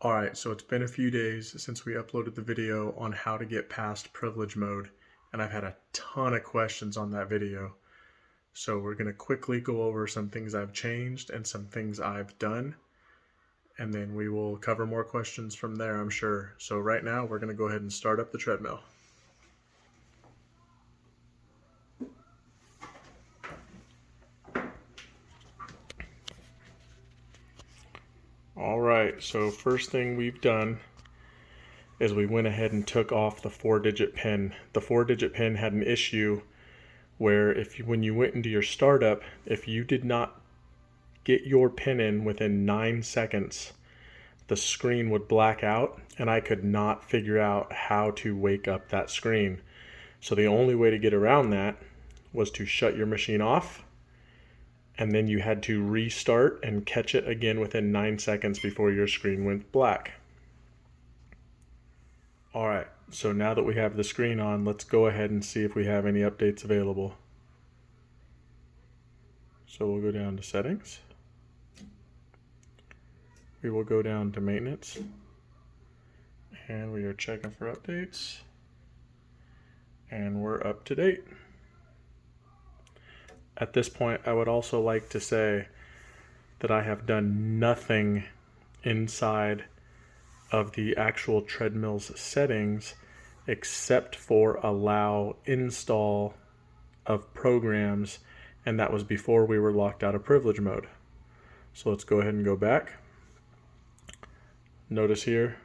Alright, so it's been a few days since we uploaded the video on how to get past privilege mode, and I've had a ton of questions on that video. So we're going to quickly go over some things I've changed and some things I've done, and then we will cover more questions from there, I'm sure. So right now we're going to go ahead and start up the treadmill. Alright, so first thing we've done is we went ahead and took off the 4-digit pin. The 4-digit pin had an issue where when you went into your startup, if you did not get your pin in within 9 seconds, the screen would black out and I could not figure out how to wake up that screen. So the only way to get around that was to shut your machine off, and then you had to restart and catch it again within 9 seconds before your screen went black. Alright, so now that we have the screen on, let's go ahead and see if we have any updates available. So we'll go down to settings. We will go down to maintenance, and we are checking for updates, and we're up to date. At this point, I would also like to say that I have done nothing inside of the actual treadmill's settings except for allow install of programs, and that was before we were locked out of privilege mode. So let's go ahead and go back. Notice here,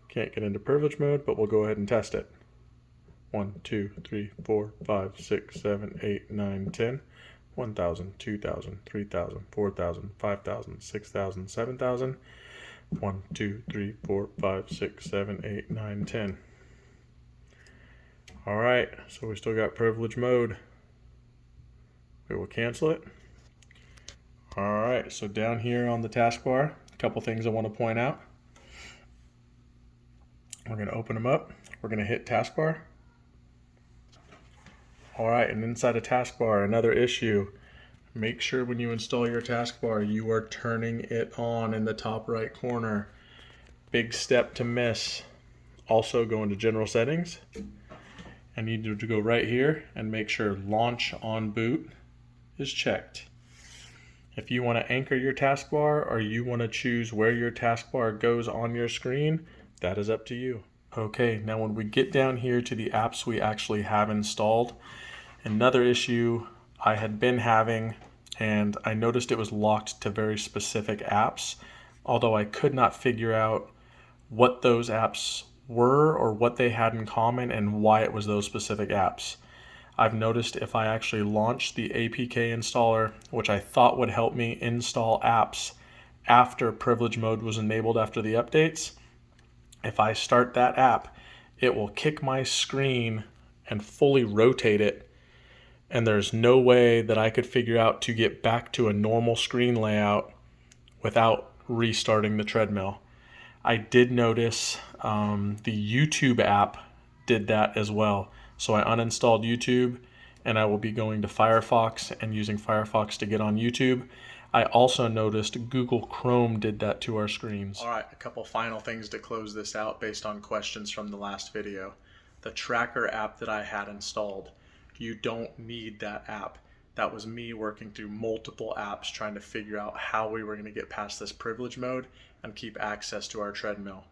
can't get into privilege mode, but we'll go ahead and test it. 1, 2, 3, 4, 5, 6, 7, 8, 9, 10. 1,000, 2,000, 3,000, 4,000, 5,000, 6,000, 7,000. 1, 2, 3, 4, 5, 6, 7, 8, 9, 10. Alright, so we still got privilege mode. We will cancel it. Alright, so down here on the taskbar, a couple things I want to point out. We're going to open them up. We're going to hit taskbar. Alright, and inside a taskbar, another issue. Make sure when you install your taskbar, you are turning it on in the top right corner. Big step to miss. Also go into general settings. I need you to go right here and make sure launch on boot is checked. If you want to anchor your taskbar or you want to choose where your taskbar goes on your screen, that is up to you. Okay, now when we get down here to the apps we actually have installed, another issue I had been having, and I noticed it was locked to very specific apps, although I could not figure out what those apps were or what they had in common and why it was those specific apps. I've noticed if I actually launch the APK installer, which I thought would help me install apps after privilege mode was enabled after the updates, if I start that app, it will kick my screen and fully rotate it, and there's no way that I could figure out to get back to a normal screen layout without restarting the treadmill. I did notice the YouTube app did that as well. So I uninstalled YouTube, and I will be going to Firefox and using Firefox to get on YouTube. I also noticed Google Chrome did that to our screens. All right, a couple final things to close this out based on questions from the last video. The tracker app that I had installed, you don't need that app. That was me working through multiple apps trying to figure out how we were going to get past this privilege mode and keep access to our treadmill.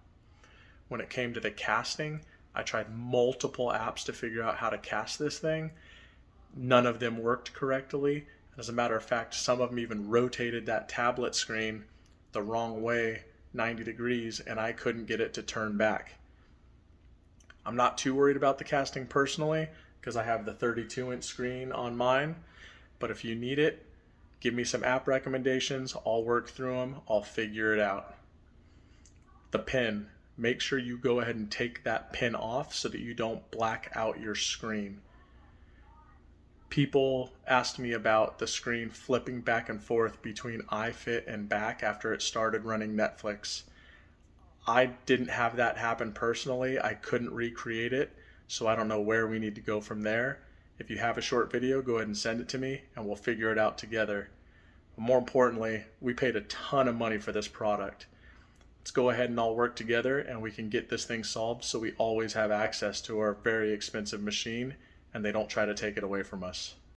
When it came to the casting, I tried multiple apps to figure out how to cast this thing. None of them worked correctly. As a matter of fact, some of them even rotated that tablet screen the wrong way, 90 degrees, and I couldn't get it to turn back. I'm not too worried about the casting personally because I have the 32-inch screen on mine, but if you need it, give me some app recommendations. I'll work through them. I'll figure it out. The pin. Make sure you go ahead and take that pin off so that you don't black out your screen. People asked me about the screen flipping back and forth between iFit and back after it started running Netflix. I didn't have that happen personally. I couldn't recreate it, so I don't know where we need to go from there. If you have a short video, go ahead and send it to me and we'll figure it out together. But more importantly, we paid a ton of money for this product. Let's go ahead and all work together and we can get this thing solved so we always have access to our very expensive machine and they don't try to take it away from us.